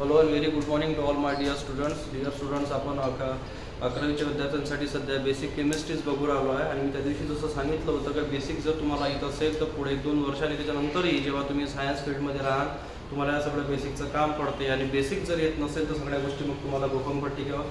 Hello and very good morning to all my dear students. आपण 11वीच्या विद्यार्थ्यांसाठी सध्या बेसिक केमिस्ट्रीज बघू राहिलो आहे. आणि मी त्या दिवशी जसं सांगितलं होतं का बेसिक जर तुम्हाला येत असेल तर पुढे 1-2 वर्षांनी त्याच्यानंतरही जेव्हा तुम्ही सायन्स फील्डमध्ये राहाल तुम्हाला या सगळं बेसिकचं काम पडते. आणि बेसिक जर येत नसेल तर सगळ्या गोष्टी मग तुम्हाला भूकंपट्टी किंवा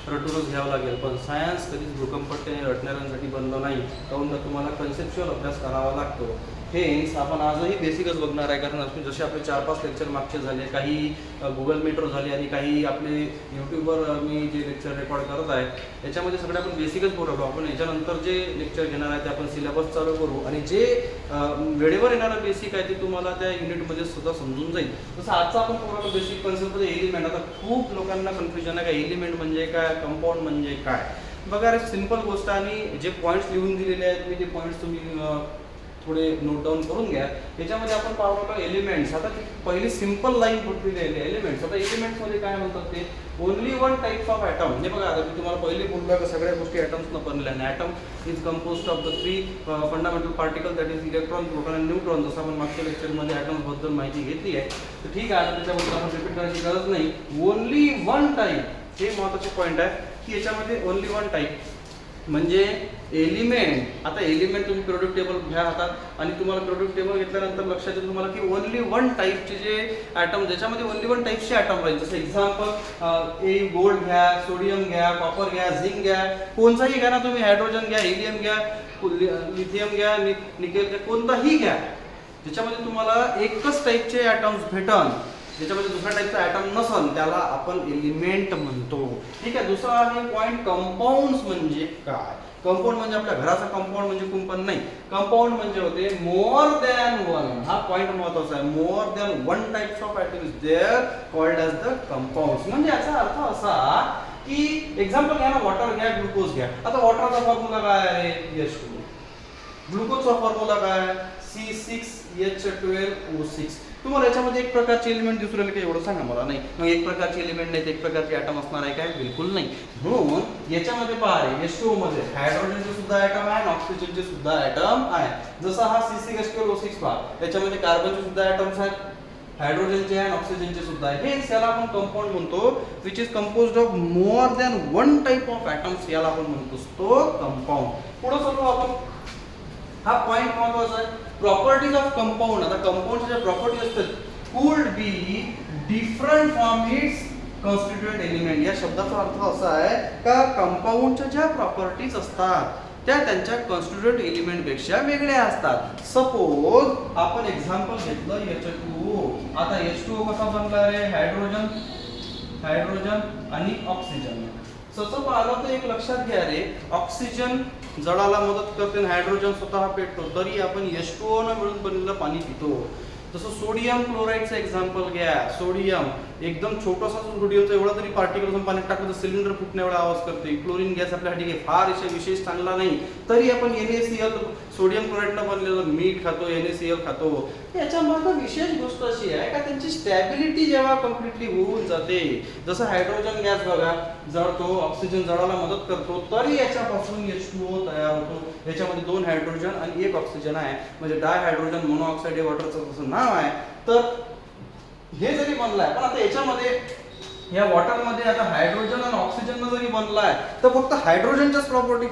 रटूनच घ्यावं लागेल. पण सायन्स कधीच भूकंपट्टी रटणाऱ्यांसाठी बनलं नाही, काहून तुम्हाला कन्सेप्च्युअल अभ्यास करावा लागतो. हेच आपण आजही बेसिकच बघणार आहे, कारण जसे आपले 4-5 लेक्चर मागचे झाले, काही गुगल मीटवर झाले आणि काही आपले यूट्यूबवर मी जे लेक्चर रेकॉर्ड करत आहे याच्यामध्ये सगळे आपण बेसिकच बोलवतो. आपण याच्यानंतर जे लेक्चर घेणार आहे ते आपण सिलेबस चालू करू आणि जे वेळेवर येणारं बेसिक आहे ते तुम्हाला त्या युनिटमध्ये सुद्धा समजून जाईल. जसं आजचा आपण पूर्ण बेसिक कन्सेप्टमध्ये एलिमेंट. आता खूप लोकांना कन्फ्युजन आहे का एलिमेंट म्हणजे काय, कंपाऊंड म्हणजे काय. बघा रे, सिंपल गोष्ट. आणि जे पॉईंट्स लिहून दिलेले आहेत मी ते पॉईंट्स तुम्ही थोडे नोट डाऊन करून घ्या. याच्यामध्ये आपण पाहतो का एलिमेंट्स. आता पहिली सिंपल लाईन कुठली आहे एलिमेंट्स. आता एलिमेंट्समध्ये काय म्हणतात ते only one types of atom. हे बघा, आता मी तुम्हाला पहिले बोललो का सगळ्या गोष्टी ॲटम्सनं बनल्या आणि atom is composed of the 3 fundamental particle, that is electron, proton आणि न्यूट्रॉन. जसं आपण मागच्या लेक्चरमध्ये ॲटम्सबद्दल माहिती घेतली आहे. तर ठीक आहे, आता त्याच्याबद्दल आपण रिपीट करायची गरज नाही. ओनली वन टाईप हे महत्त्वाचे पॉईंट आहे की याच्यामध्ये ओनली वन टाईप म्हणजे एलिमेंट. आता एलिमेंट तुम्ही प्रोडक्ट टेबल घ्या हातात आणि तुम्हाला प्रोडक्ट टेबल घेतल्यानंतर लक्षात येईल तुम्हाला की ओनली वन टाईपचे जे ॲटम, ज्याच्यामध्ये ओनली वन टाईपचे ॲटम राहील. जसं एक्झाम्पल ए गोल्ड घ्या, सोडियम घ्या, कॉपर घ्या, झिंक घ्या, कोणताही घ्या ना तुम्ही. हायड्रोजन घ्या, हिलियम घ्या, लिथियम घ्या, निकेल घ्या, कोणताही घ्या ज्याच्यामध्ये तुम्हाला एकच टाईपचे ॲटम्स भेटन, ज्याच्यामध्ये दुसऱ्या टाईपचा ॲटम नसन, त्याला आपण एलिमेंट म्हणतो. ठीक आहे. दुसरा आहे पॉईंट कंपाऊंड्स म्हणजे काय. कंपाऊंड म्हणजे आपल्या घराचा कंपाऊंड म्हणजे कुंपण नाही. कंपाऊंड म्हणजे होते मोर दॅन वन. हा पॉईंट महत्वाचा आहे. More than one types of atom is there called as the compounds. म्हणजे याचा अर्थ असा की एक्झाम्पल घ्या ना, वॉटर घ्या, ग्लुकोज घ्या. आता वॉटरचा फॉर्म्युला काय आहे H2. ग्लुकोजचा फॉर्म्युला काय C6H12O6. तुम्हाला याच्यामध्ये एक प्रकारचे एलिमेंट दिसून राहिले की एवढं सांगा मला. नाही, मग एक प्रकारचे एलिमेंट नाही, एक प्रकारचे ॲटम असणार आहे काय, बिलकुल नाही. म्हणून याच्यामध्ये पहा H2O मध्ये हायड्रोजनचे सुद्धा ॲटम आहे आणि ऑक्सिजनचे सुद्धा ॲटम आहे. जसा हा C6H12O6 पहा, याच्यामध्ये कार्बनचे सुद्धा ॲटम्स आहेत, हायड्रोजनचे आणि ऑक्सिजनचे सुद्धा आहे. हे याला आपण कंपाऊंड म्हणतो, which is composed of more than one type of atoms. याला आपण म्हणतो तो कंपाऊंड. पुढे चालू आपण. हा पॉइंट महत्वाचा आहे. Properties of compound. आता कंपाऊंडच्या ज्या प्रॉपर्टी असतात could be different from its constituent element. या शब्दाचा अर्थ असा आहे का कंपाऊंडच्या ज्या प्रॉपर्टीज असतात त्या त्यांच्या कॉन्स्टिट्यूएंट एलिमेंट पेक्षा वेगळ्या असतात. सपोज आपण एक्झाम्पल घेतलं H2O. आता H2O कसा बनला रे, हायड्रोजन आणि ऑक्सिजन. सच पाहिलं तर एक लक्षात घ्या रे, ऑक्सिजन जळाला मदत करते आणि हायड्रोजन स्वतः पेटतो, तरी आपण H2O न मिळून बनलेलं पाणी पितो. जसं सोडियम क्लोराईडचं एक्झाम्पल घ्या. सोडियम एकदम छोटासा सोडियमचा एवढा तरी पार्टिकल पाण्यात टाकलं तर सिलेंडर फुटण्या एवढा आवाज करते. क्लोरीन गॅस आपल्यासाठी फार विशेष चांगला नाही, तरी आपण NaCl सोडियम क्लोराईडनं बनलेलं मीठ खातो, NaCl खातो. याच्यामध्ये विशेष गोष्ट अशी आहे का त्यांची स्टॅबिलिटी जेव्हा कम्प्लिटली होऊन जाते. जसं हायड्रोजन गॅस बघा जळतो, ऑक्सिजन जळायला मदत करतो, तरी याच्यापासून H2O तयार होतो. याच्यामध्ये 2 हायड्रोजन आणि 1 ऑक्सिजन आहे, म्हणजे डायहायड्रोजन मोनोऑक्साईड हे वॉटरचं तसं नाव आहे. तर हे जरी बनलाय, पण आता याच्यामध्ये या वॉटरमध्ये आता हायड्रोजन आणि ऑक्सिजन जरी बनलाय तर फक्त हायड्रोजनच्याच प्रॉपर्टी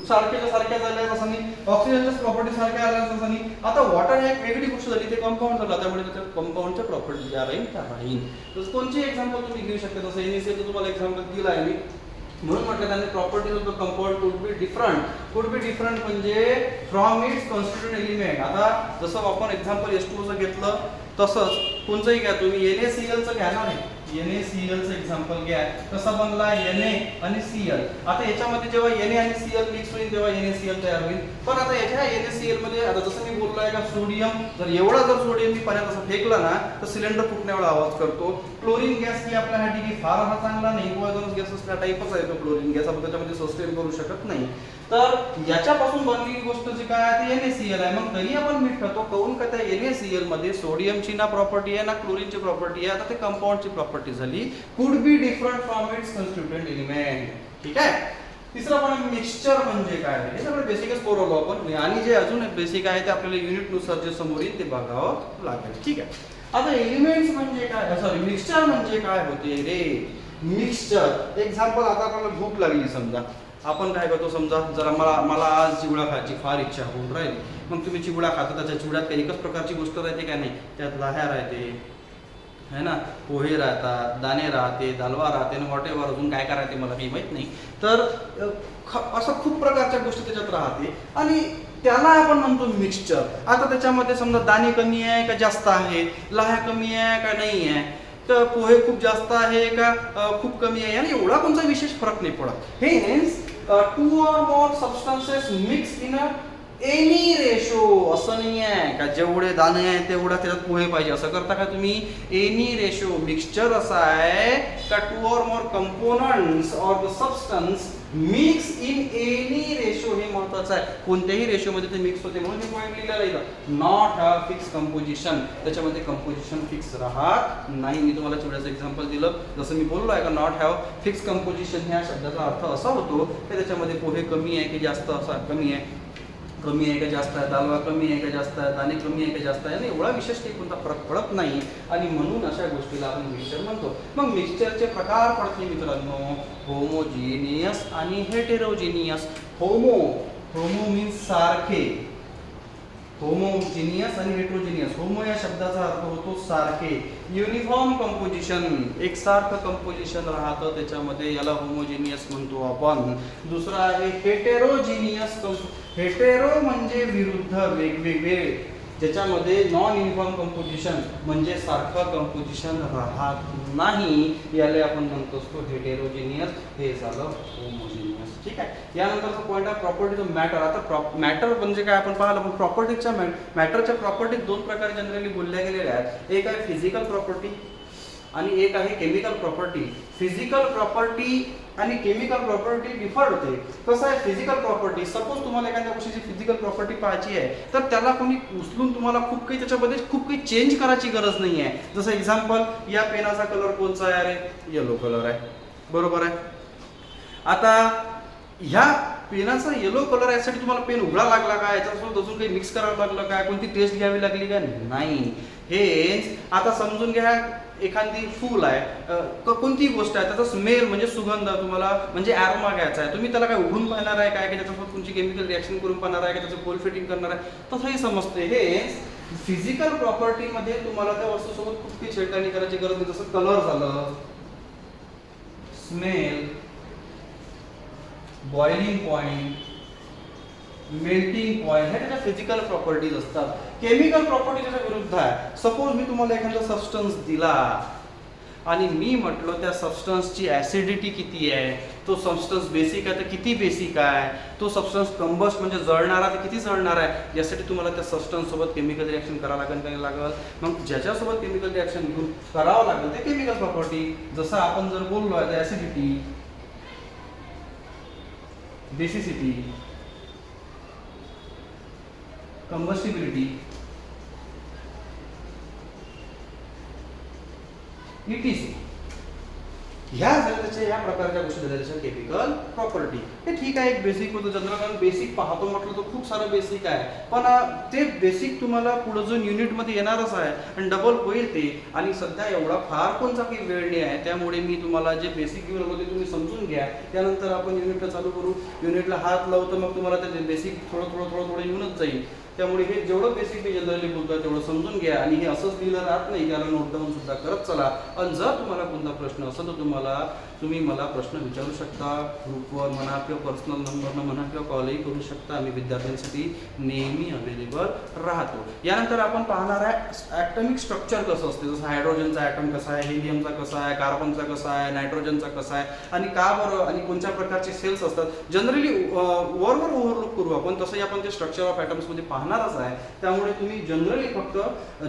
सारख्या झाल्या तसं नाही, ऑक्सिजनच्याच प्रॉपर्टी सारख्या आल्या तसं नाही. आता वॉटर एक वेगळी गोष्ट झाली, ते कंपाऊंड झालं, त्यामुळे त्याच्या कंपाऊंडच्या प्रॉपर्टी ज्या राहील त्या राहील. तर कोणची एक्झाम्पल तुम्ही घेऊ शकता. जसं NaCl तुम्हाला एक्झाम्पल दिलं आहे मी, म्हणून म्हटलं त्यांनी properties of the compound could be different म्हणजे फ्रॉम इट्स कॉन्स्टिट्यूएंट एलिमेंट. आता जसं आपण एक्झाम्पल H2O घेतलं तसंच कोणचंही घ्या तुम्ही. NaClचं घ्या ना, NaClचं एक्झाम्पल घ्या. कसं बनला Na आणि Cl. आता याच्यामध्ये जेव्हा Na आणि Cl मिक्स होईल तेव्हा NaCl तयार होईल. पण आता याच्या NaCl मध्ये आता जसं मी बोललोय का सोडियम जर सोडियम मी पाण्यात असं फेकला ना तर सिलेंडर फुटण्यावर आवाज करतो. क्लोरीन गॅस ही आपल्यासाठी फार असा चांगला नाही, पॉयझनस गॅस असल्या टाईपच आहे तो क्लोरीन गॅस. आपण त्याच्यामध्ये सस्टेन करू शकत नाही. तर याच्यापासून बनलेली गोष्ट जी काय आहे ते NaCl आहे. मग तरी आपण मीठ खातो, काहून का त्या NaCl मध्ये सोडियमची ना प्रॉपर्टी आहे ना क्लोरीनची प्रॉपर्टी आहे. आता ते कंपाऊंडची प्रॉपर्टी झाली. Could be different from its constituent element. ठीक आहे. तिसरं पण मिक्सचर म्हणजे काय, हे सगळं बेसिकच बोलवलो आपण. आणि जे अजून बेसिक आहे ते आपल्याला युनिट नुसार जे समोर येईल ते बघावं लागेल. ठीक आहे. आता एलिमेंट्स म्हणजे काय, सॉरी मिक्सचर म्हणजे काय होते रे. मिक्सचर एक्झाम्पल, आता आपल्याला भूक लागली समजा, आपण काय करतो समजा, जरा मला आज चिवडा खायची फार इच्छा होऊन राहिली, मग तुम्ही चिवडा खाता, त्याच्या चिवड्यात काही एकच प्रकारची गोष्ट राहते का नाही, त्यात लाह्या राहते है ना, पोहे राहतात, दाणे राहते, दालवा राहते, आणि व्हॉट एव्हर अजून काय काय राहते मला काही माहीत नाही. तर असं खूप प्रकारच्या गोष्टी त्याच्यात राहते आणि त्याला आपण म्हणतो मिक्सचर. आता त्याच्यामध्ये समजा दाणे कमी आहे का जास्त आहे, लाह्या कमी आहे का नाही आहे, तर पोहे खूप जास्त आहे का खूप कमी आहे, आणि एवढा कोणता विशेष फरक नाही पडत. Hence 2 or more substances mix in a any ratio, असं नाही आहे का जेवढे दाणे आहेत तेवढा त्याच्यात पोहे पाहिजे असं करता का तुम्ही. एनी रेशो मिक्सचर असा आहे का 2 or more components or the substance mix in any ratio, हे महत्वाचं आहे. कोणत्याही रेशोमध्ये ते मिक्स होते, म्हणून हे पॉईंट लिहिलेला आहे. नॉट अ फिक्स कंपोजिशन, त्याच्यामध्ये कंपोजिशन फिक्स राहत नाही. मी तुम्हाला चिवड्याचं एक्झाम्पल दिलं, जसं मी बोललो आहे का नॉट हॅव फिक्स कंपोजिशन, ह्या शब्दाचा अर्थ असा होतो की त्याच्यामध्ये पोहे कमी आहे की जास्त, असा कमी आहे का जास्त आहे, दालवा कमी आहे का जास्त आहे, दाणे कमी आहे का जास्त आहे, आणि एवढा विशेष काही कोणता फरक पडत नाही, आणि म्हणून अशा गोष्टीला आपण मिक्सचर म्हणतो. मग मिक्सचरचे प्रकार पडतील मित्रांनो, होमोजिनियस आणि हेटेरोजिनियस. होमो मीन्स सारखे, होमोजिनियस आणि हेटेरोजिनियस. होमो या शब्दाचा अर्थ होतो सारखे. युनिफॉर्म कंपोजिशन, एकसारखं कंपोजिशन राहतं त्याच्यामध्ये, याला होमोजिनियस म्हणतो आपण. दुसरा आहे हेटेरोजिनियस. हेटेरो म्हणजे विरुद्ध, वेगवेगळे, ज्याच्यामध्ये नॉन युनिफॉर्म कंपोजिशन म्हणजे सारखं कंपोजिशन राहत नाही, याला आपण म्हणतो असतो हेटेरोजिनियस. हे झालं होमोजिनियस. ठीक आहे. यानंतरचा पॉईंट आहे प्रॉपर्टी ऑफ मॅटर. आता मॅटर म्हणजे काय आपण पाहिलं, पण प्रॉपर्टीच्या मॅटरच्या प्रॉपर्टी दोन प्रकारे जनरली बोलल्या गेलेल्या आहेत. एक आहे फिजिकल प्रॉपर्टी आणि एक आहे केमिकल प्रॉपर्टी. फिजिकल प्रॉपर्टी आणि केमिकल प्रॉपर्टी डिफर होते. कसं आहे फिजिकल प्रॉपर्टी, सपोज तुम्हाला एखाद्या गोष्टीची फिजिकल प्रॉपर्टी पाहायची आहे, तर त्याला कोणी उचलून तुम्हाला खूप काही त्याच्यामध्ये खूप काही चेंज करायची गरज नाही आहे. जसं एक्झाम्पल, या पेनाचा कलर कोणता आहे, अरे येलो कलर आहे, बरोबर आहे. आता ह्या पेनाचा येलो कलर यासाठी तुम्हाला पेन उघडा लागला का, याच्यासोबत अजून काही मिक्स करावं लागलं काय, कोणती टेस्ट घ्यावी लागली का, नाही. हेच आता समजून घ्या, एखादी फूल आहे, कोणती गोष्ट आहे, त्याचा स्मेल म्हणजे सुगंध तुम्हाला म्हणजे ॲरोमा घ्यायचा आहे, तुम्ही त्याला काय उघडून पाहणार आहे काय, की त्याच्यासोबत तुमची केमिकल रिॲक्शन करून पाहणार आहे का, त्याचं कोल्ड फिटिंग करणार आहे, तसंही समजते. हे फिजिकल प्रॉपर्टीमध्ये तुम्हाला त्या वस्तूसोबत खूप काही छेडखानी करायची गरज नाही. जसं कलर झालं, smell, boiling point, melting point, हे त्याच्या फिजिकल प्रॉपर्टीज असतात. केमिकल प्रॉपर्टी त्याच्या विरुद्ध आहे. सपोज मी तुम्हाला एखादा सबस्टन्स दिला आणि मी म्हटलं त्या सबस्टन्सची ऍसिडिटी किती आहे, तो सबस्टन्स बेसिक आहे तर किती बेसिक आहे, तो सबस्टन्स कंबस्ट म्हणजे जळणारा तर किती जळणार आहे, यासाठी तुम्हाला त्या सबस्टन्स सोबत केमिकल रिॲक्शन करावं लागेल. मग ज्याच्यासोबत केमिकल रिॲक्शन घेऊन करावं लागेल ते केमिकल प्रॉपर्टी. जसं आपण जर बोललो आहे ऍसिडिटी, बेसिसिटी, कंबस्टिबिलिटी, ETC, ह्या त्याच्या या प्रकारच्या गोष्टी झाल्या त्याच्या केमिकल प्रॉपर्टी. हे ठीक आहे, एक बेसिक होतं जनरल, कारण बेसिक पाहतो म्हटलं तर खूप सारं बेसिक आहे, पण ते बेसिक तुम्हाला पुढे जो युनिटमध्ये येणारच आहे आणि डबल होईल ते. आणि सध्या एवढा फार कोणता काही वेळ नाही आहे, त्यामुळे मी तुम्हाला जे बेसिक घेऊन होते तुम्ही समजून घ्या, त्यानंतर आपण युनिटला चालू करू. युनिटला हात लावतो मग तुम्हाला ते बेसिक थोडं येऊनच जाईल. त्यामुळे हे जेवढं बेसिक मी जनरली बोलतो तेवढं समजून घ्या, आणि हे असंच लिहिलं राहत नाही, त्याला नोट डाऊन सुद्धा करत चला. आणि जर तुम्हाला कोणता प्रश्न असेल तर तुम्ही मला प्रश्न विचारू शकता, ग्रुपवर म्हणा किंवा पर्सनल नंबरनं म्हणा किंवा कॉलही करू शकता. आम्ही विद्यार्थ्यांसाठी नेहमी अवेलेबल राहतो. यानंतर आपण पाहणार आहे ॲटॉमिक स्ट्रक्चर कसं असते, जसं हायड्रोजनचा ॲटम कसा आहे, हेलियमचा कसा आहे, कार्बनचा कसा आहे, नायट्रोजनचा कसा आहे, आणि का बरं आणि कोणत्या प्रकारचे सेल्स असतात. जनरली वरवर ओव्हरलुक करू आपण, तसंही आपण ते स्ट्रक्चर ऑफ ॲटम्समध्ये पाहणारच आहे. त्यामुळे तुम्ही जनरली फक्त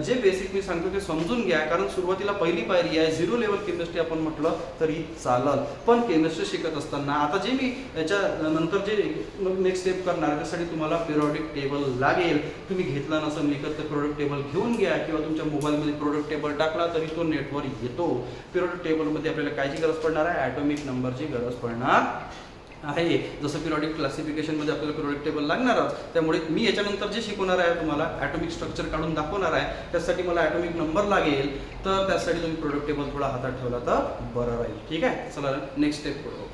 जे बेसिक मी सांगतो ते समजून घ्या, कारण सुरुवातीला पहिली पायरी आहे 0 लेवल केमिस्ट्री आपण म्हटलं तरी चालेल. पण केमिस्ट्री शिकत असताना आता जे मी याच्या नंतर जे नेक्स्ट स्टेप करणार त्यासाठी तुम्हाला पिरियॉडिक टेबल लागेल. तुम्ही घेतला नसेल विकत तर पिरियॉडिक टेबल घेऊन घ्या, किंवा तुमच्या मोबाईलमध्ये पिरियॉडिक टेबल टाकला तरी तो नेटवर येतो. पिरियॉडिक टेबलमध्ये आपल्याला कायची गरज पडणार आहे, ॲटॉमिक नंबरची गरज पडणार आहे. जसं पिरियॉडिक क्लासिफिकेशनमध्ये आपल्याला पिरियॉडिक टेबल लागणारच, त्यामुळे मी याच्यानंतर जे शिकवणार आहे तुम्हाला ॲटॉमिक स्ट्रक्चर काढून दाखवणार आहे, त्यासाठी मला ॲटॉमिक नंबर लागेल. तर त्यासाठी तुम्ही पिरियॉडिक टेबल थोडा हातात ठेवला तर बरं राहील. ठीक आहे, चला नेक्स्ट स्टेप पुढे बघू.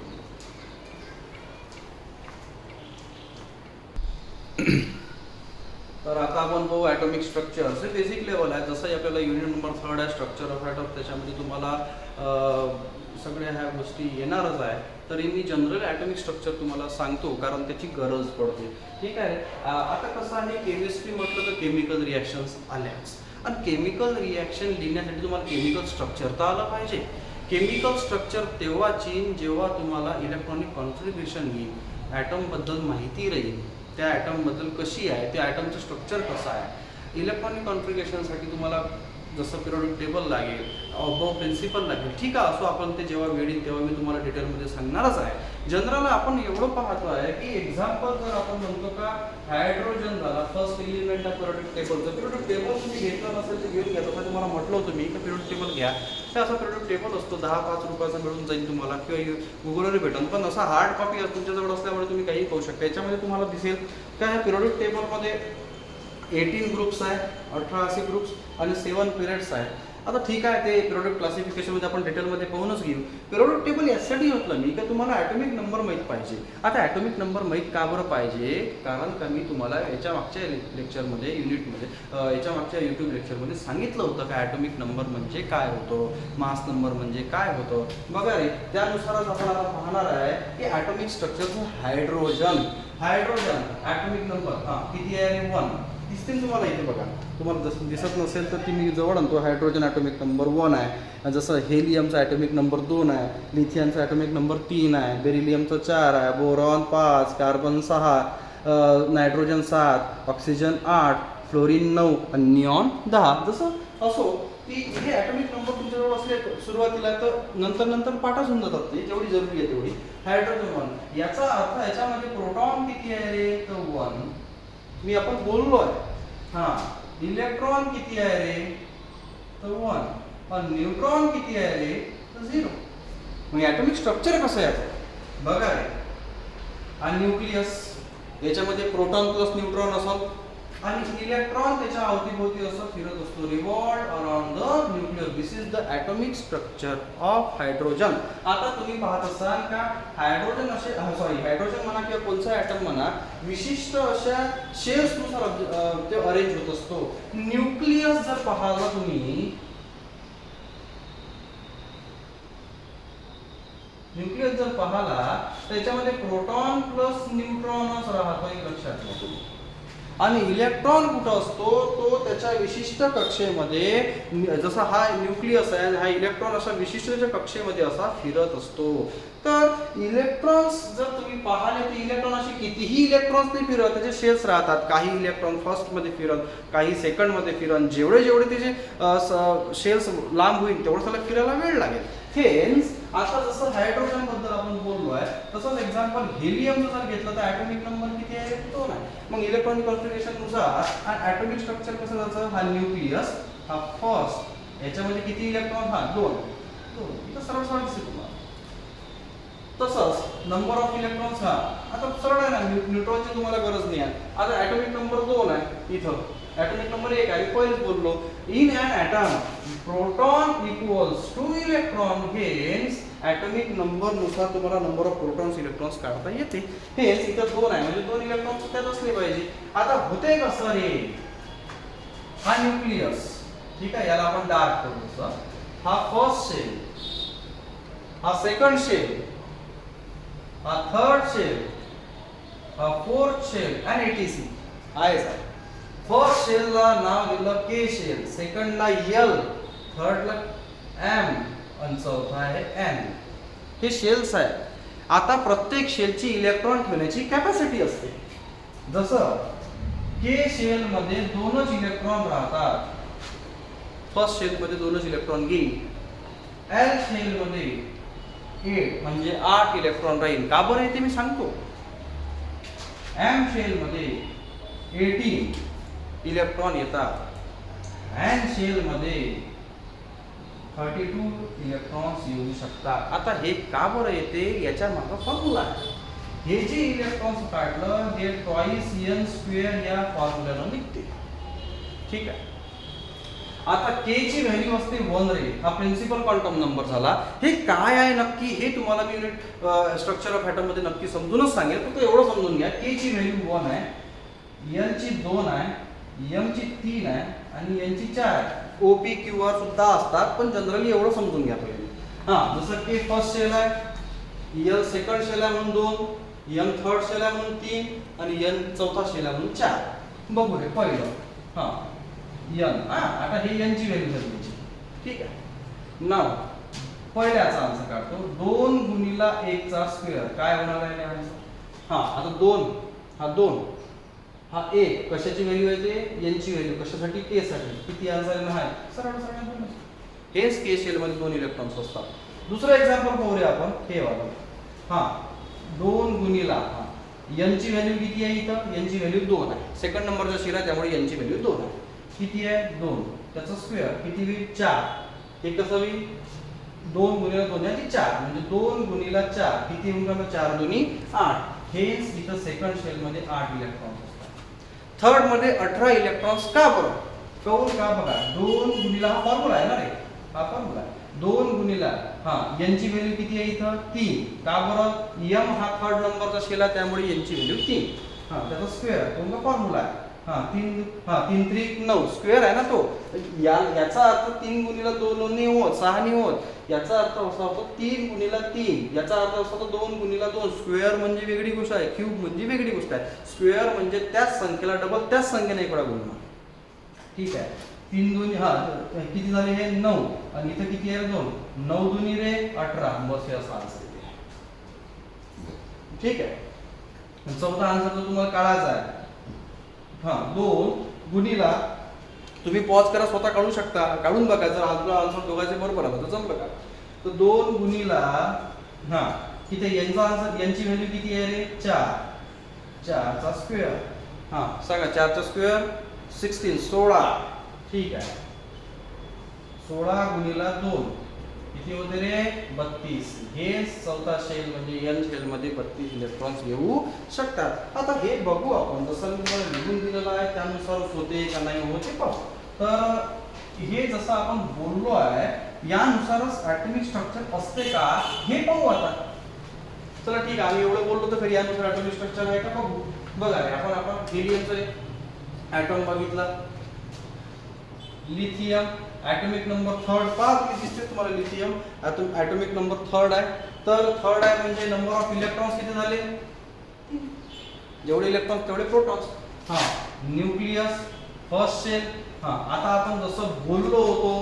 तर आता आपण बघू ॲटॉमिक स्ट्रक्चर. हे बेसिक लेवल आहे. जसंही आपल्याला युनिट नंबर 3 आहे स्ट्रक्चर ऑफ ॲटम, त्याच्यामध्ये तुम्हाला सगळ्या ह्या गोष्टी येणारच आहे. तरी मी जनरल ॲटॉमिक स्ट्रक्चर तुम्हाला सांगतो कारण त्याची गरज पडते. ठीक आहे. आता कसं आहे, केमिस्ट्री म्हटलं तर केमिकल रिॲक्शन्स आल्याच, आणि केमिकल रिॲक्शन लिहिण्यासाठी तुम्हाला केमिकल स्ट्रक्चर तर आलं पाहिजे. केमिकल स्ट्रक्चर तेव्हाच येईल जेव्हा तुम्हाला इलेक्ट्रॉनिक कॉन्फिगरेशन येईल, ॲटमबद्दल माहिती राहील, त्या ॲटमबद्दल कशी आहे, त्या ॲटमचं स्ट्रक्चर कसं आहे. इलेक्ट्रॉनिक कॉन्फिगरेशनसाठी तुम्हाला जसं पिरियॉडिक टेबल लागेल, अबाव प्रिन्सिपल लागेल. ठीक आहे, असो आपण ते जेव्हा वेळ येईल तेव्हा मी तुम्हाला डिटेलमध्ये सांगणारच आहे. जनरल आपण एवढं पाहतो आहे की एक्झाम्पल जर आपण म्हणतो का हायड्रोजन झाला first element of periodic table. जर पिरियॉडिक टेबल तुम्ही घेतलं नसेल तर घेऊन घ्या. तसं तुम्हाला म्हटलं होतं मी की पिरियॉडिक टेबल घ्या. तर असा पिरियॉडिक टेबल असतो 10-5 रुपयाचा मिळून जाईल तुम्हाला, किंवा गुगलवर भेटेल. पण असा हार्ड कॉपी तुमच्याजवळ असल्यामुळे तुम्ही काही पाहू शकता. याच्यामध्ये तुम्हाला दिसेल का ह्या पिरियॉडिक टेबलमध्ये 18 ग्रुप्स आहे, 18 असे ग्रुप्स आणि 7 पिरियड्स आहेत. आता ठीक आहे, ते पिरियॉडिक क्लासिफिकेशनमध्ये आपण डिटेलमध्ये पाहूनच घेऊ. पिरियॉडिक टेबल यासाठी म्हटलं मी की तुम्हाला ॲटॉमिक नंबर माहीत पाहिजे. आता ॲटॉमिक नंबर माहीत का बरं पाहिजे, कारण का मी तुम्हाला याच्या मागच्या लेक्चरमध्ये युनिटमध्ये याच्या मागच्या यूट्यूब लेक्चरमध्ये सांगितलं होतं का ॲटॉमिक नंबर म्हणजे काय होतं, मास नंबर म्हणजे काय होतं. बघा रे, त्यानुसारच आपण आता पाहणार आहे की ॲटॉमिक स्ट्रक्चरचं हायड्रोजन ॲटॉमिक नंबर किती आहे रे, 1 दिसतील तुम्हाला इथे. बघा, तुम्हाला जसं दिसत नसेल तर ती मी जवळ आणतो. हायड्रोजन ॲटॉमिक नंबर 1 आहे. जसं हेलियमचा ॲटॉमिक नंबर 2 आहे, लिथियमचा ॲटॉमिक नंबर 3 आहे, बेरिलियमचा 4 आहे, boron 5, carbon 6, nitrogen 7, oxygen 8, fluorine 9 आणि निऑन 10. जसं असो की हे ॲटॉमिक नंबर तुमच्याजवळ असले सुरुवातीला तर नंतर पाठच होऊन जातात ते, जेवढी जरुरी आहे तेवढी. हायड्रोजन 1 याचा अर्थ याच्यामध्ये प्रोटॉन किती आहे रे, तर 1 मी आपण बोललो आहे. इलेक्ट्रॉन किती आहे रे, तर 1. पण न्यूट्रॉन किती आहे रे, तर 0. मग ॲटॉमिक स्ट्रक्चर कसं आहे बघा रे. आणि न्यूक्लियस याच्यामध्ये प्रोटॉन प्लस न्यूट्रॉन असतो आणि इलेक्ट्रॉन त्याच्या अवतीभोवती असं फिरत असतो, revolve around the nucleus. This is the atomic structure of hydrogen. आता तुम्ही पाहत असाल का हायड्रोजन हायड्रोजन म्हणा किंवा कोणता ॲटम म्हणा, विशिष्ट अशा शेल्सनुसार ते अरेंज होत असतो. न्यूक्लियस जर पाहिला तुम्ही, न्यूक्लियस जर पाहिला त्याच्यामध्ये प्रोटॉन प्लस न्यूट्रॉनच राहतो, एक लक्षात घ्या तुम्ही. आणि इलेक्ट्रॉन कुठं असतो, तो त्याच्या विशिष्ट कक्षेमध्ये, जसा हा न्यूक्लियस आहे हा इलेक्ट्रॉन अशा विशिष्ट कक्षेमध्ये असा फिरत असतो. तर इलेक्ट्रॉन्स जर तुम्ही पाहिले तर इलेक्ट्रॉन असे कितीही इलेक्ट्रॉन्स नाही फिरत, त्याचे शेल्स राहतात. काही इलेक्ट्रॉन फर्स्टमध्ये फिरत, काही सेकंडमध्ये फिरत. जेवढे त्याचे शेल्स लांब होईल तेवढं त्याला फिरायला वेळ लागेल. हेन्स आता जसं हायड्रोजन बद्दल आपण बोललो आहे तसंच एक्झाम्पल हेलियम जर घेतलं तर ॲटॉमिक नंबर किती आहे, 2 आहे. मग इलेक्ट्रॉनिक कॉन्फिगरेशननुसार ॲटॉमिक स्ट्रक्चर कसं जायचं, हा न्यूक्लियस हा फर्स्ट, याच्यामध्ये किती इलेक्ट्रॉन, 2. इथं सरळ दिसेल तुम्हाला. तसंच नंबर ऑफ इलेक्ट्रॉन्स आता सरळ आहे ना, न्यूट्रॉनची तुम्हाला गरज नाही आहे. आता ॲटॉमिक नंबर 2 आहे, इथं ॲटॉमिक नंबर 1 आहे. पहिलेच बोललो, in an atom proton equals to electron. Hence atomic number नुसार तुम्हाला नंबर ऑफ प्रोटॉन्स इलेक्ट्रॉन्स काढता येते. हेन्स इथं 2 आहे म्हणजे 2 इलेक्ट्रॉन्स त्यात असले पाहिजे. आता होते कसं रे, हा न्यूक्लियस, ठीक आहे, याला आपण डार्क करू. हा फर्स्ट शेल, हा सेकंड शेल, हा थर्ड शेल, हा फोर्थ शेल आणि एटीसी आहे. फर्स्ट शेलला नाव दिलं के शेल, सेकंडला एल, थर्डला एम आणि चौथा आहे एन. हे शेल्स आहे. आता प्रत्येक शेलची इलेक्ट्रॉन ठेवण्याची कॅपॅसिटी असते. जसं के शेल मध्ये 2च इलेक्ट्रॉन राहतात, फर्स्ट शेल मध्ये 2च इलेक्ट्रॉन घेईल. एल शेल मध्ये 8 म्हणजे 8 इलेक्ट्रॉन राहील. का बरं येते मी सांगतो. एम शेल मध्ये 18 इलेक्ट्रॉन येतात. एन शेल मध्ये 32 इलेक्ट्रॉन्स येऊ शकतात. आता हे का बरं येते, याच्या मागे फॉर्म्युला आहे. हे जे इलेक्ट्रॉन्स काढलं हे ट्वाइस n स्क्वेअर या फॉर्म्युल्यानं निघते. ठीक आहे. आता k ची व्हॅल्यू असते 1 रे. हा प्रिन्सिपल क्वांटम नंबर झाला. हे काय आहे नक्की हे तुम्हाला मी युनिट स्ट्रक्चर ऑफ एटम मध्ये नक्की समजूनच सांगेल. फक्त एवढं समजून घ्या k ची व्हॅल्यू 1 आहे, n ची 2 आहे, m ची 3 आहे आणि n ची 4 आहे. OP QR सुद्धा असतात पण जनरली एवढं समजून घ्या पहिले. जसं k फर्स्ट शेल आहे, l सेकंड शेल आहे म्हणून 2, m थर्ड शेल आहे म्हणून 3 आणि n चौथा शेल आहे म्हणून 4. बघू रे पहिलं n. आता हे n ची व्हॅल्यू झाली. ठीक आहे. नाव पहिल्याचा आन्सर काढतो. 2 गुणिला 1 चा स्क्वेअर काय होणार आहे आन्सर? आता 2 हा 2 हा 1 कशाची व्हॅल्यू येते? n ची व्हॅल्यू. कशासाठी? k साठी. किती आन्सर आहे? सरळ सरळ हेच k शेल मध्ये 2 इलेक्ट्रॉन्स असतात. दुसरं एक्झाम्पल पाहूया आपण हे वाला. 2 गुणिला n ची व्हॅल्यू किती आहे इथं? n ची व्हॅल्यू 2 आहे. सेकंड नंबरचा शेल आहे त्यामुळे n ची व्हॅल्यू 2 आहे. किती आहे? 2. त्याचा स्क्वेअर किती होईल? 4. हे कसं होईल? 2 गुणिला 2 याची 4 म्हणजे 2 गुणिला 4 किती होईल? 4 दुनी 8. हेच इथं सेकंड शेल मध्ये 8 इलेक्ट्रॉन्स असतात. थर्ड मध्ये 18 इलेक्ट्रॉन्स का बरं? कौन का बघा. 2 गुणिला हा फॉर्म्युला आहे ना रे. हा फॉर्म्युला आहे. 2 गुणिला n ची व्हॅल्यू किती आहे इथं? 3. का बरं? m हा थर्ड नंबरचा शेल आहे त्यामुळे n ची व्हॅल्यू 3. त्याचा स्क्वेअर कोणता फॉर्म्युला आहे? 3 3 9 स्क्वेअर आहे ना तो. याचा अर्थ 3 गुणिला 2 नाही होत, 6 नाही होत. याचा अर्थ असा होतो 3 गुणिला 3. याचा अर्थ असा होतो 2 गुणिला 2. स्क्वेअर म्हणजे वेगळी गोष्ट आहे, क्यूब म्हणजे वेगळी गोष्ट आहे. स्क्वेअर म्हणजे त्याच संख्येला डबल त्याच संख्येने एक वेळा गुणणं. ठीक आहे. 3 दुनी किती झाले हे? 9 आणि इथं किती आहे? 2. 9 दुनी रे 18. बस हे असा आन्सर येते. ठीक आहे. चौथा आन्सर तर तुम्हाला कळायचा आहे. 2 गुणिला तुम्ही पॉज करा, स्वतः काढू शकता, काढून बघा. जर आन्सर दोघांचे बरोबर आला तर जमलं का? तर 2 गुणिला किती यांचा आन्सर? यांची व्हॅल्यू किती आहे रे? 4. 4 चा स्क्वेअर सांगा. 4 चा स्क्वेअर 16 16. ठीक आहे. 16 गुणिला 2 किती होते रे? 32. हे चौथा शेल म्हणजे n शेल मध्ये 32 इलेक्ट्रॉन्स घेऊ शकतात. आता हे बघू आपण. जसं मी तुम्हाला लिहून दिलेलं आहे त्यानुसार होते का नाही होते पाहू. तर हे जसं आपण बोललो आहे यानुसारच ॲटॉमिक स्ट्रक्चर असते का हे पाहू आता. चला ठीक आहे. आम्ही एवढं बोललो तर खरी यानुसार ॲटॉमिक स्ट्रक्चर आहे का बघू. बघा रे आपण हेलियमचा ॲटॉम बघितला. लिथियम ॲटॉमिक नंबर 3 किती दिसते तुम्हाला? लिथियम ॲटॉमिक नंबर 3 आहे. तर 3 आहे म्हणजे नंबर ऑफ इलेक्ट्रॉन्स किती झाले? जेवढे इलेक्ट्रॉन्स तेवढे प्रोटॉन्स. Nucleus first shell. आता आपण जसं बोललो होतो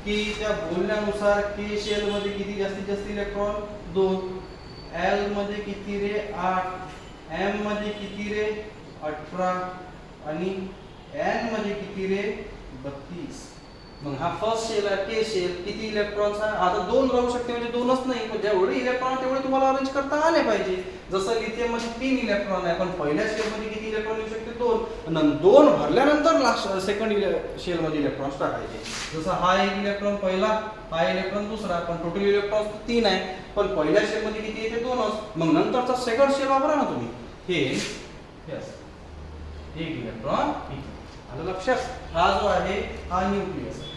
की त्या बोलण्यानुसार k शेल मध्ये किती जास्तीत जास्त इलेक्ट्रॉन? 2. l मध्ये किती रे? 8. m मध्ये किती रे? 18 आणि n मध्ये किती रे? 32. मग हा फर्स्ट शेल आहे k शेल. किती इलेक्ट्रॉन्स आहे? आता 2 राहू शकते म्हणजे 2च नाही, पण जेवढे इलेक्ट्रॉन तेवढे तुम्हाला अरेंज करता आले पाहिजे. जसं लिथियम मध्ये 3 इलेक्ट्रॉन आहे पण पहिल्या शेल मध्ये किती इलेक्ट्रॉन येऊ शकते? 2. आणि 2 भरल्यानंतर लास्ट सेकंड शेल मध्ये इलेक्ट्रॉन्स टाकायचे. जसं हा एक इलेक्ट्रॉन पहिला, हा इलेक्ट्रॉन दुसरा, पण टोटल इलेक्ट्रॉन्स 3 आहे पण पहिल्या शेल मध्ये किती येते? 2च. मग नंतरचा सेकंड शेल वापरा ना तुम्ही. हे यस एक इलेक्ट्रॉन इथे आलं लक्षात. हा जो आहे हा न्यूक्लियस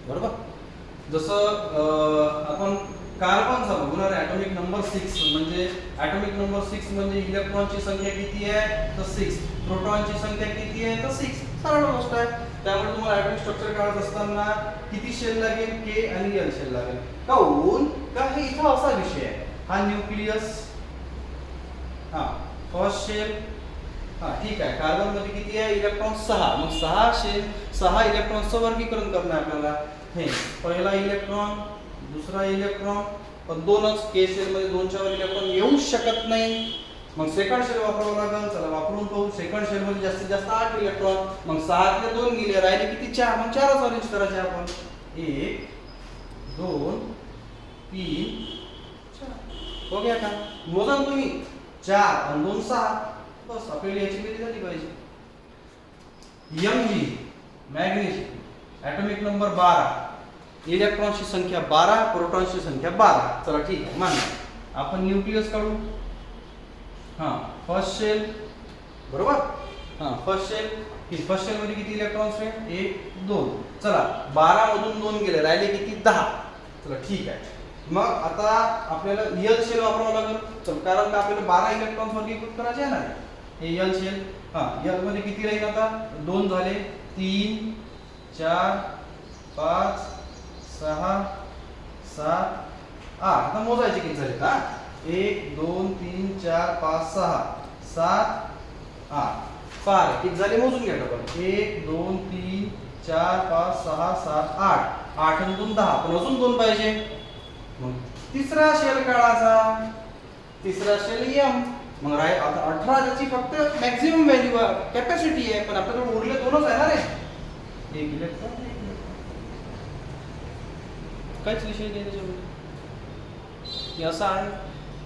बरोबर. जसं आपण कार्बनचा बघणार आहे ॲटॉमिक नंबर 6 म्हणजे ॲटॉमिक नंबर 6 म्हणजे इलेक्ट्रॉनची संख्या किती आहे? तर 6. प्रोटॉनची संख्या किती आहे? तर 6. सरळ गोष्ट आहे. त्यामुळे तुम्हाला ॲटॉमिक स्ट्रक्चर काढत असताना किती शेल लागेल? k आणि l शेल लागेल. काऊन का हे इथं असा विषय आहे. हा न्यूक्लियस फर्स्ट शेल. ठीक आहे. कार्बन मध्ये किती आहे? इलेक्ट्रॉन 6. मग 6 शेल 6 इलेक्ट्रॉनचं वर्गीकरण करणं आहे आपल्याला. हे पहिला इलेक्ट्रॉन, दुसरा इलेक्ट्रॉन, पण 2च. k शेल मध्ये 2च्या वर इलेक्ट्रॉन येऊ शकत नाही. मग सेकंड शेल वापरावं लागेल. चला वापरून पाहू. सेकंड शेल मध्ये जास्तीत जास्त 8 इलेक्ट्रॉन. मग 6 तले 2 गेले, राहिले किती? 4. मग 4च अरेंज करायचे आपण. 1 2 3 4. हो गया का? मोजा तुम्ही. 4 आणि 2 6. बस आपल्याला याची बेरीज झाली पाहिजे. Mg मॅग्नेशियम ॲटॉमिक नंबर 12 इलेक्ट्रॉन्सची संख्या 12, प्रोटॉन्सची संख्या 12. चला ठीक आहे, मान आपण न्यूक्लियस काढू. हां, फर्स्ट शेल बरोबर. हां, फर्स्ट शेल, ही फर्स्ट शेल मध्ये किती इलेक्ट्रॉन्स आहे? 1 2. चला 12 मधून 2 गेले, राहिले किती? 10. चला ठीक आहे. मग आता आपल्याला एल शेल वापरावं लागेल. चल, कारण का आपल्याला 12 इलेक्ट्रॉन्स वर्गीकृत करायचे आहे ना. हे एल शेल. हां, एल मध्ये किती राहील आता? 2 झाले, 3 4 5 6 7 8. आता मोजायचे किती झाले का? 1 2 3 4 5 6 7 8. फार किती झाले मोजून घ्या आपण. 1 2 3 4 5 6 7 8. 8 आणि 2 10. पण अजून 2 पाहिजे. मग तिसरा शेल काढायचा. तिसरा शेल एम. मग राय आता 18 त्याची फक्त मॅक्सिमम व्हॅल्यू कॅपॅसिटी आहे, पण आपल्याकडे उरले 2च आहे ना रे. 1 इलेक्ट्रॉन काहीच विषय नाही त्याच्यामध्ये. असं आहे.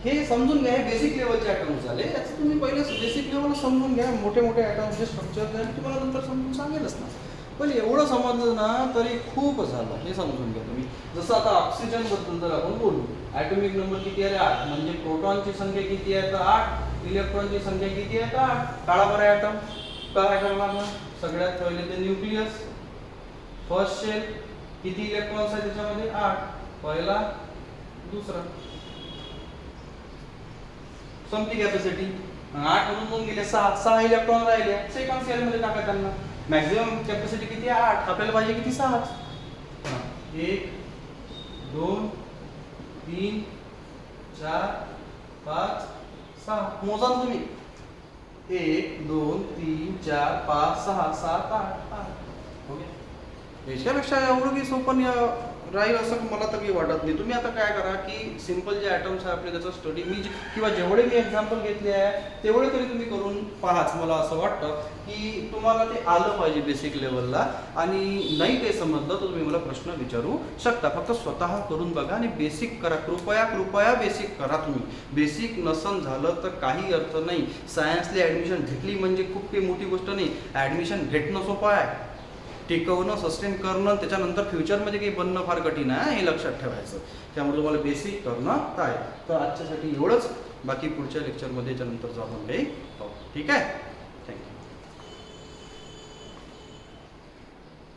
हे समजून घ्या. हे बेसिक लेवलचे ॲटॉम्स झाले. याचं तुम्ही पहिले बेसिक लेवल समजून घ्या. मोठे मोठे ॲटॉम्सचे स्ट्रक्चर झाले तुम्हाला नंतर समजून सांगेलच ना. पण एवढं समजलं ना तरी खूप झालं. हे समजून घ्या तुम्ही. जसं आता ऑक्सिजन बद्दल जर आपण बोलू, ॲटॉमिक नंबर किती आहे? 8. म्हणजे प्रोटॉनची संख्या किती आहे? तर 8. इलेक्ट्रॉनची संख्या किती आहे? तर 8. काळा बरं ॲटम काय करणार ना? सगळ्यात पहिले ते न्यूक्लियस, फर्स्ट शेल. किती इलेक्ट्रॉन्स आहे त्याच्यामध्ये? 8. पहिला, दुसरा. संपली कॅपॅसिटी. 8 मधून 2 गेले, 6 इलेक्ट्रॉन राहिले. सेकंड सेल मध्ये टाका त्यांना. मॅक्सिमम कॅपॅसिटी किती आहे? 8. आपल्याला पाहिजे किती? 6. 1 2 3 4 5 6. मोजा ना तुम्ही. 1 2 3 4 5 6 7 8. ओके. याच्यापेक्षा एवढं की सोपं राहील असं मला तर काही वाटत नाही. तुम्ही आता काय करा की सिंपल जे ॲटम्स आहे आपले त्याचा स्टडी किंवा जेवढे मी एक्झाम्पल घेतले आहे तेवढे तरी तुम्ही करून पाहाच. मला असं वाटतं की तुम्हाला ते आलं पाहिजे बेसिक लेवलला. आणि नाही ते समजलं तर तुम्ही मला प्रश्न विचारू शकता. फक्त स्वतः करून बघा आणि बेसिक करा. कृपया बेसिक करा तुम्ही. बेसिक नसन झालं तर काही अर्थ नाही. सायन्सला ॲडमिशन घेतली म्हणजे खूप काही मोठी गोष्ट नाही. ॲडमिशन भेटणं सोपं आहे, टिकवणं, सस्टेन करणं, त्याच्यानंतर फ्युचरमध्ये काही बनणं फार कठीण आहे. हे लक्षात ठेवायचं. त्यामुळे तुम्हाला बेसिक करणं काय. तर आजच्यासाठी एवढंच. बाकी पुढच्या लेक्चरमध्ये याच्यानंतर जाऊन काही ठीक आहे.